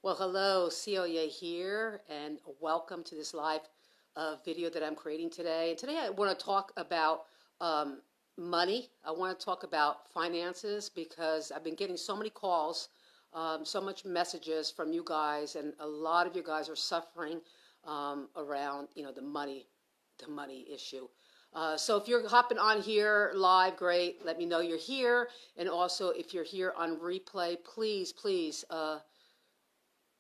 Well, hello, Celia here, and welcome to this live video that I'm creating today. And today I want to talk about um, money. I want to talk about finances because I've been getting so many calls, so much messages from you guys, and a lot of you guys are suffering around, the money issue. So if you're hopping on here live, great. Let me know you're here. And also, if you're here on replay, please,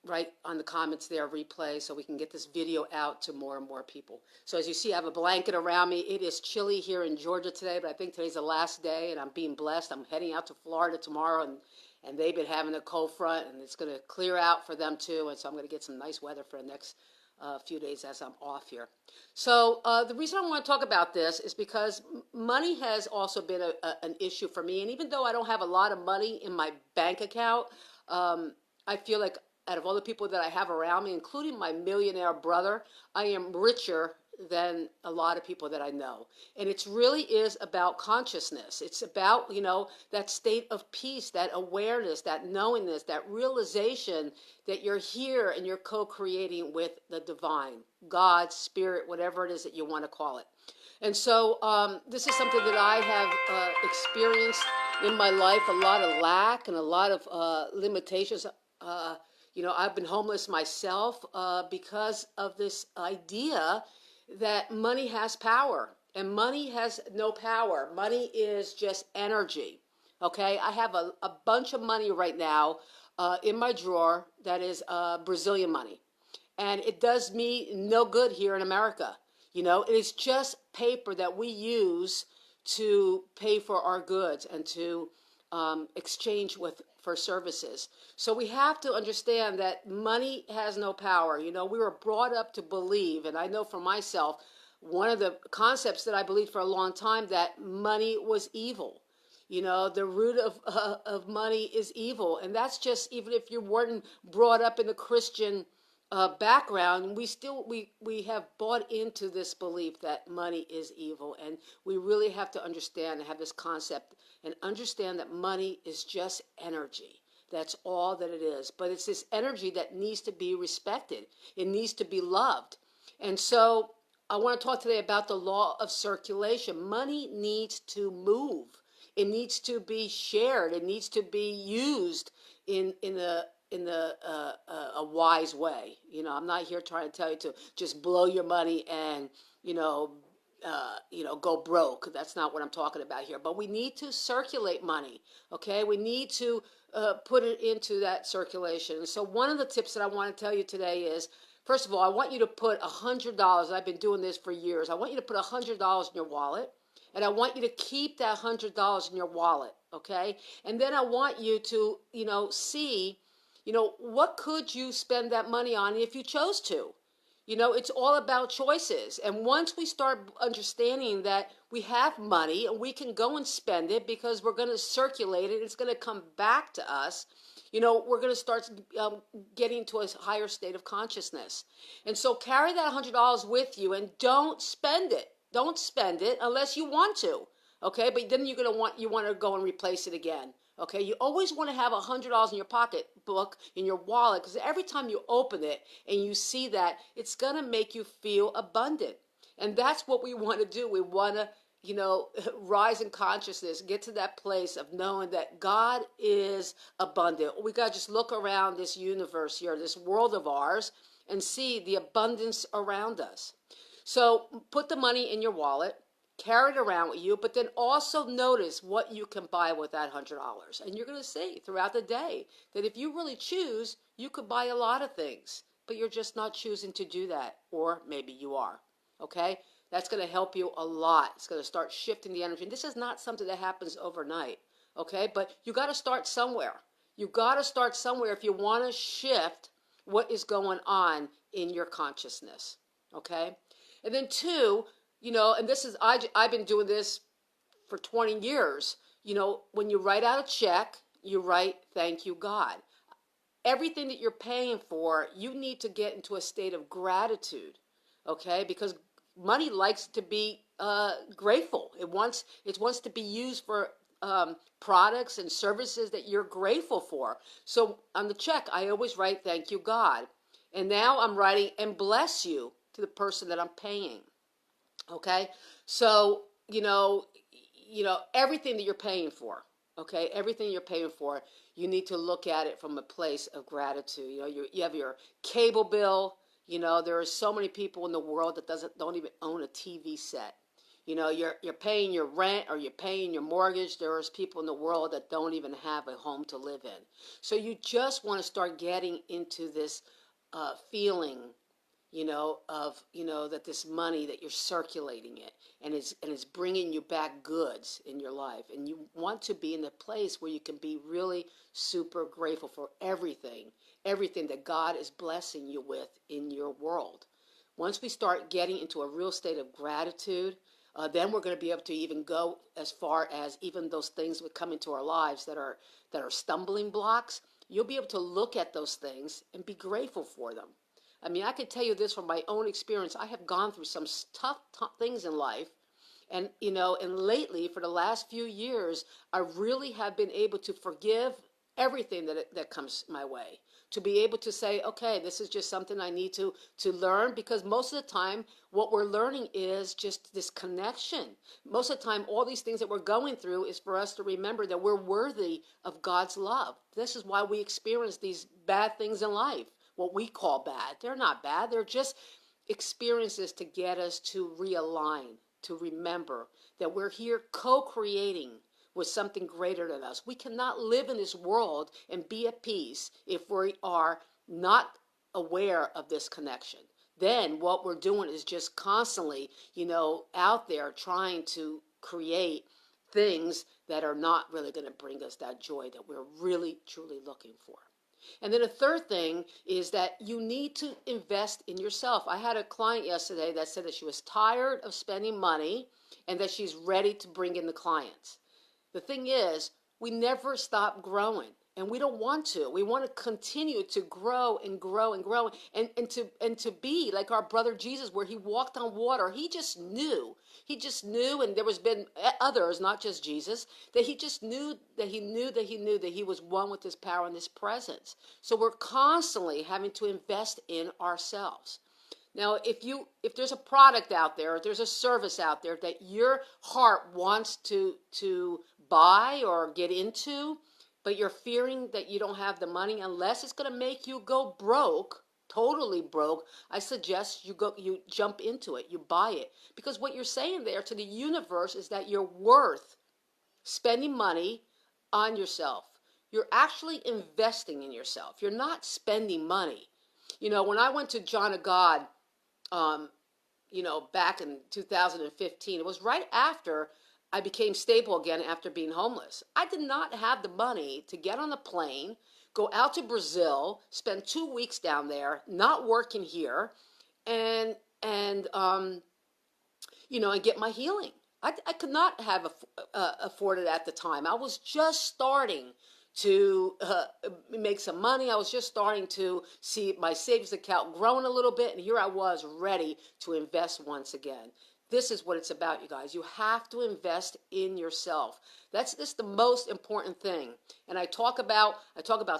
write on the comments there, replay, so we can get this video out to more and more people. So as you see, I have a blanket around me. It is chilly here in Georgia today, but I think today's the last day, and I'm being blessed. I'm heading out to Florida tomorrow, and they've been having a cold front, and it's going to clear out for them too, and so I'm going to get some nice weather for the next few days as I'm off here. So the reason I want to talk about this is because money has also been an issue for me, and even though I don't have a lot of money in my bank account, I feel like out of all the people that I have around me, including my millionaire brother, I am richer than a lot of people that I know. And it really is about consciousness. It's about, that state of peace, that awareness, that knowingness, that realization that you're here and you're co-creating with the divine, God, spirit, whatever it is that you want to call it. And so this is something that I have experienced in my life, a lot of lack and a lot of limitations. I've been homeless myself because of this idea that money has power, and money has no power. Money is just energy. Okay, I have a bunch of money right now in my drawer that is Brazilian money, and it does me no good here in America. It is just paper that we use to pay for our goods and to exchange for services. So we have to understand that money has no power. We were brought up to believe, and I know for myself, one of the concepts that I believed for a long time, that money was evil. The root of money is evil, and that's just, even if you weren't brought up in the Christian background, we have bought into this belief that money is evil, and we really have to understand and have this concept and understand that money is just energy. That's all that it is. But it's this energy that needs to be respected. It needs to be loved. And so I want to talk today about the law of circulation. Money needs to move. It needs to be shared. It needs to be used in a wise way. I'm not here trying to tell you to just blow your money and go broke. That's not what I'm talking about here. But we need to circulate money. Okay, we need to put it into that circulation. So one of the tips that I want to tell you today is, first of all, I want you to put $100. I've been doing this for years. I want you to put $100 in your wallet, and I want you to keep that $100 in your wallet. Okay, and then I want you to see what could you spend that money on if you chose to. It's all about choices. And once we start understanding that we have money and we can go and spend it because we're going to circulate it, it's going to come back to us, we're going to start getting to a higher state of consciousness. And so carry that $100 with you and don't spend it. Don't spend it unless you want to. Okay, but then you want to go and replace it again. Okay, you always want to have $100 in your pocketbook, in your wallet, because every time you open it and you see that, it's going to make you feel abundant. And that's what we want to do. We want to, rise in consciousness, get to that place of knowing that God is abundant. We got to just look around this universe here, this world of ours, and see the abundance around us. So put the money in your wallet. Carry it around with you, but then also notice what you can buy with that $100. And you're going to see throughout the day that if you really choose, you could buy a lot of things, but you're just not choosing to do that, or maybe you are. Okay? That's going to help you a lot. It's going to start shifting the energy. And this is not something that happens overnight. Okay? But you got to start somewhere. You got to start somewhere if you want to shift what is going on in your consciousness. Okay? And then two, and this is, I've been doing this for 20 years. When you write out a check, you write, "Thank you, God." Everything that you're paying for, you need to get into a state of gratitude, okay? Because money likes to be grateful. It wants to be used for products and services that you're grateful for. So on the check, I always write, thank you, God. And now I'm writing, and bless you, to the person that I'm paying. Okay? So, everything that you're paying for, okay? Everything you're paying for, you need to look at it from a place of gratitude. You have your cable bill. There are so many people in the world that don't even own a TV set. You're paying your rent or you're paying your mortgage. There's people in the world that don't even have a home to live in. So you just want to start getting into this feeling, that this money, that you're circulating it, and it's bringing you back goods in your life. And you want to be in a place where you can be really super grateful for everything that God is blessing you with in your world. Once we start getting into a real state of gratitude, then we're going to be able to even go as far as even those things that come into our lives that are stumbling blocks. You'll be able to look at those things and be grateful for them. I mean, I can tell you this from my own experience. I have gone through some tough things in life. And, and lately, for the last few years, I really have been able to forgive everything that comes my way. To be able to say, okay, this is just something I need to learn, because most of the time, what we're learning is just this connection. Most of the time, all these things that we're going through is for us to remember that we're worthy of God's love. This is why we experience these bad things in life. What we call bad. They're not bad. They're just experiences to get us to realign, to remember that we're here co-creating with something greater than us. We cannot live in this world and be at peace if we are not aware of this connection. Then what we're doing is just constantly, out there trying to create things that are not really going to bring us that joy that we're really, truly looking for. And then a third thing is that you need to invest in yourself. I had a client yesterday that said that she was tired of spending money and that she's ready to bring in the clients. The thing is, we never stop growing, and we don't want to. We want to continue to grow and grow and grow, and to be like our brother Jesus, where he walked on water. He just knew, and there was been others, not just Jesus, that he just knew that he was one with his power and his presence. So we're constantly having to invest in ourselves. Now, if there's a product out there, if there's a service out there that your heart wants to buy or get into, but you're fearing that you don't have the money, unless it's going to make you go broke, totally broke, I suggest you jump into it, you buy it. Because what you're saying there to the universe is that you're worth spending money on yourself. You're actually investing in yourself. You're not spending money. When I went to John of God, back in 2015, it was right after I became stable again after being homeless. I did not have the money to get on a plane, go out to Brazil, spend 2 weeks down there, not working here, and get my healing. I could not have afforded at the time. I was just starting to make some money. I was just starting to see my savings account growing a little bit, and here I was ready to invest once again. This is what it's about, you guys. You have to invest in yourself. That's the most important thing. And I talk about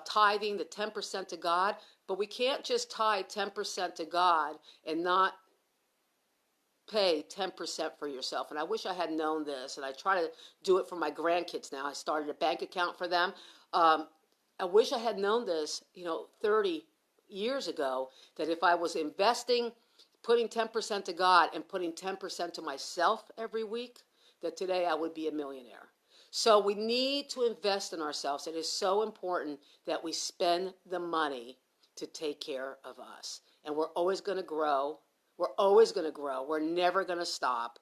tithing, the 10% to God, but we can't just tithe 10% to God and not pay 10% for yourself. And I wish I had known this, and I try to do it for my grandkids now. I started a bank account for them. I wish I had known this, 30 years ago, that if I was investing, putting 10% to God and putting 10% to myself every week, that today I would be a millionaire. So we need to invest in ourselves. It is so important that we spend the money to take care of us. And we're always going to grow. We're always going to grow. We're never going to stop.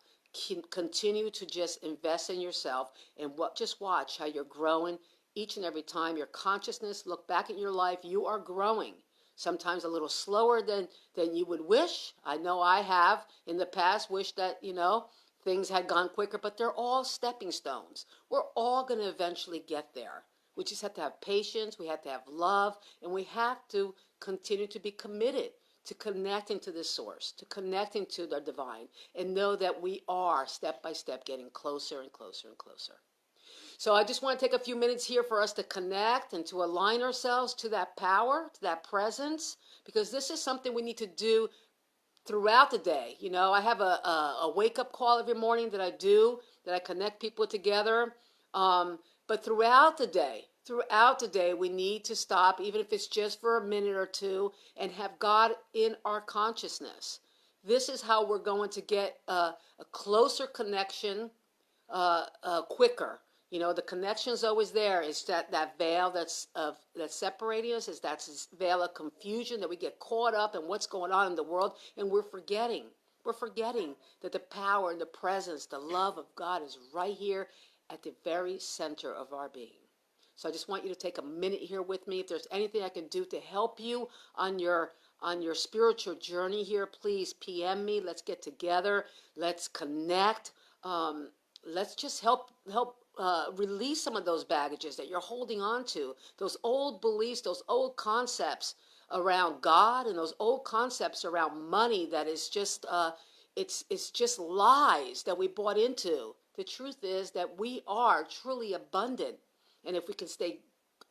Continue to just invest in yourself, and just watch how you're growing each and every time. Your consciousness, look back at your life, you are growing. Sometimes a little slower than you would wish. I know I have in the past wished that, things had gone quicker, but they're all stepping stones. We're all going to eventually get there. We just have to have patience, we have to have love, and we have to continue to be committed to connecting to the source, to connecting to the divine, and know that we are step by step getting closer and closer and closer. So I just want to take a few minutes here for us to connect and to align ourselves to that power, to that presence, because this is something we need to do throughout the day. You know, I have a wake-up call every morning that I do, that I connect people together. But throughout the day, we need to stop, even if it's just for a minute or two, and have God in our consciousness. This is how we're going to get a closer connection quicker. You know, the connection's always there. It's that veil that's separating us. Is that veil of confusion that we get caught up in what's going on in the world, and we're forgetting. We're forgetting that the power and the presence, the love of God is right here at the very center of our being. So I just want you to take a minute here with me. If there's anything I can do to help you on your spiritual journey here, please PM me. Let's get together. Let's connect. Let's just help release some of those baggages that you're holding on to, those old beliefs, those old concepts around God, and those old concepts around money that is just it's just lies that we bought into. The truth is that we are truly abundant, and if we can stay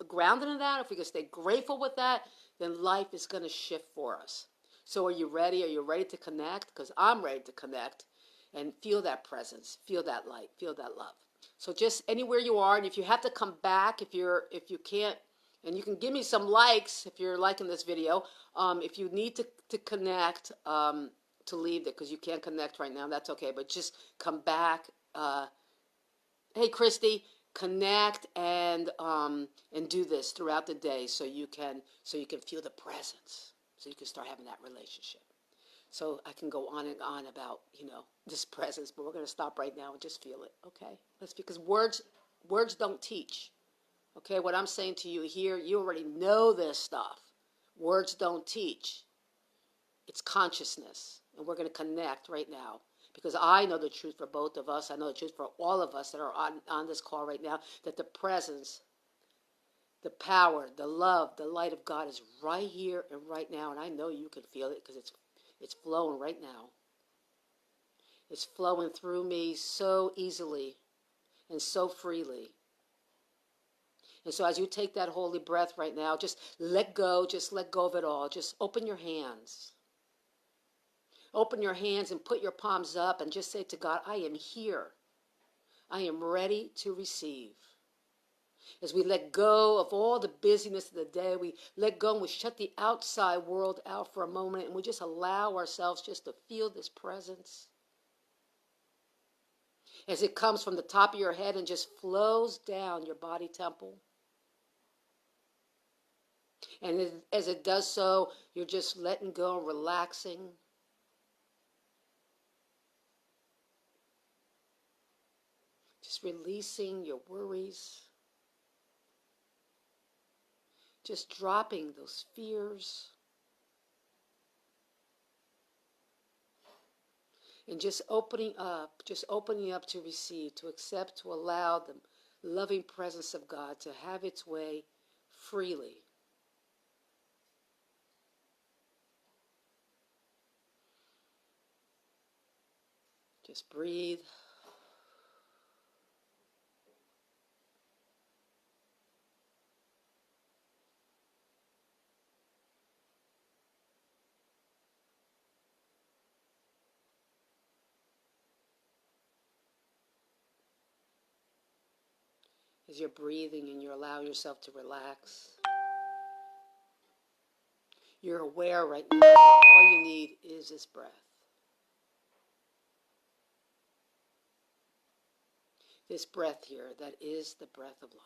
grounded in that, if we can stay grateful with that, then life is going to shift for us. So are you ready? Are you ready to connect? Because I'm ready to connect and feel that presence, feel that light, feel that love. So just anywhere you are, and if you have to come back, if you can't, and you can give me some likes if you're liking this video. If you need to connect, to leave it because you can't connect right now, that's okay. But just come back. Hey, Christy, connect and do this throughout the day so you can feel the presence, so you can start having that relationship. So I can go on and on about, this presence, but we're going to stop right now and just feel it, okay? Because words don't teach, okay? What I'm saying to you here, you already know this stuff. Words don't teach. It's consciousness, and we're going to connect right now because I know the truth for both of us. I know the truth for all of us that are on this call right now, that the presence, the power, the love, the light of God is right here and right now, and I know you can feel it because it's flowing right now. It's flowing through me so easily and so freely. And so as you take that holy breath right now, just let go of it all. Just open your hands. Open your hands and put your palms up and just say to God, I am here. I am ready to receive. As we let go of all the busyness of the day, we let go and we shut the outside world out for a moment, and we just allow ourselves just to feel this presence. As it comes from the top of your head and just flows down your body temple. And as it does so, you're just letting go and relaxing. Just releasing your worries. Just dropping those fears. And just opening up to receive, to accept, to allow the loving presence of God to have its way freely. Just breathe. As you're breathing and you're allowing yourself to relax, you're aware right now that all you need is this breath. This breath here, that is the breath of life.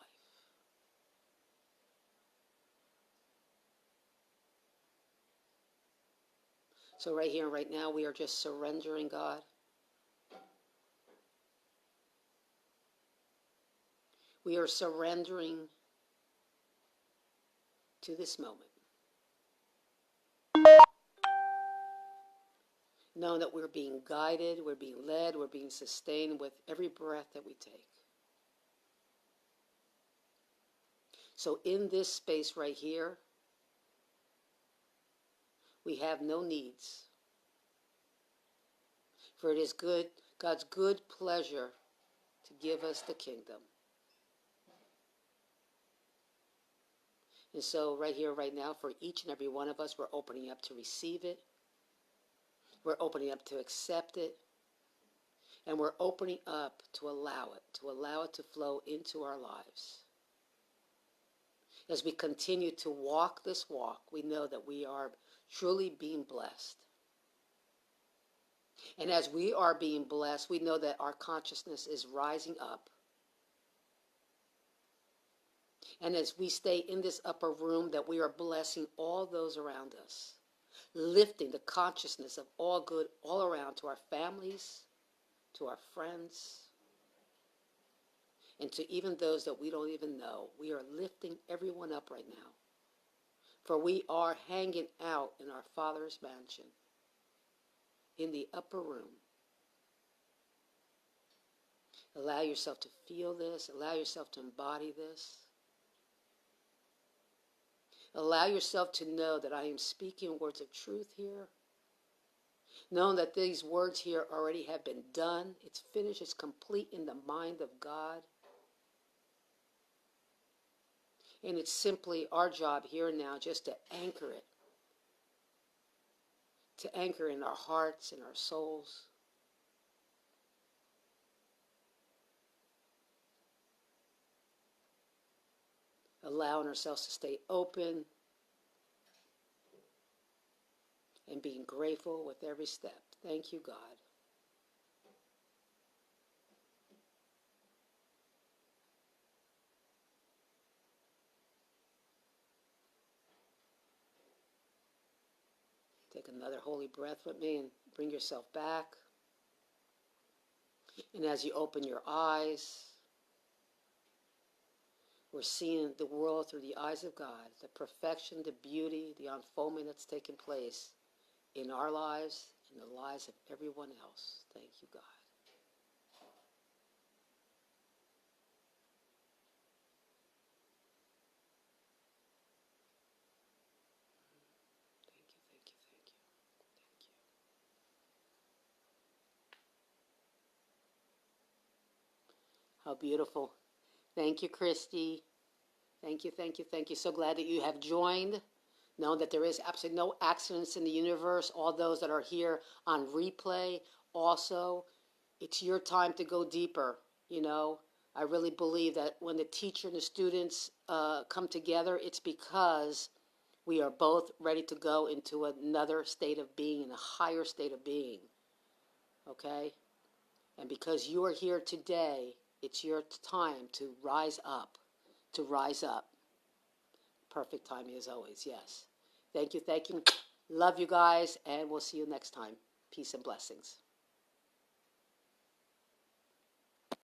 So right here and right now, we are just surrendering, God. We are surrendering to this moment. Knowing that we're being guided, we're being led, we're being sustained with every breath that we take. So in this space right here, we have no needs. For it is God's good pleasure to give us the kingdom. And so right here, right now, for each and every one of us, we're opening up to receive it. We're opening up to accept it. And we're opening up to allow it to flow into our lives. As we continue to walk this walk, we know that we are truly being blessed. And as we are being blessed, we know that our consciousness is rising up. And as we stay in this upper room, that we are blessing all those around us, lifting the consciousness of all good all around to our families, to our friends, and to even those that we don't even know. We are lifting everyone up right now. For we are hanging out in our Father's mansion, in the upper room. Allow yourself to feel this. Allow yourself to embody this. Allow yourself to know that I am speaking words of truth here. Knowing that these words here already have been done. It's finished. It's complete in the mind of God. And it's simply our job here and now just to anchor it. To anchor in our hearts and our souls. Allowing ourselves to stay open and being grateful with every step. Thank you, God. Take another holy breath with me and bring yourself back. And as you open your eyes, we're seeing the world through the eyes of God, the perfection, the beauty, the unfoldment that's taken place in our lives and the lives of everyone else. Thank you, God. Thank you, thank you, thank you. Thank you. How beautiful. Thank you, Christy. Thank you, thank you, thank you. So glad that you have joined. Know that there is absolutely no accidents in the universe. All those that are here on replay, also, it's your time to go deeper. You know, I really believe that when the teacher and the students come together, it's because we are both ready to go into another state of being, in a higher state of being. Okay? And because you are here today, it's your time to rise up. To rise up. Perfect timing as always, yes. Thank you, thank you. Love you guys, and we'll see you next time. Peace and blessings.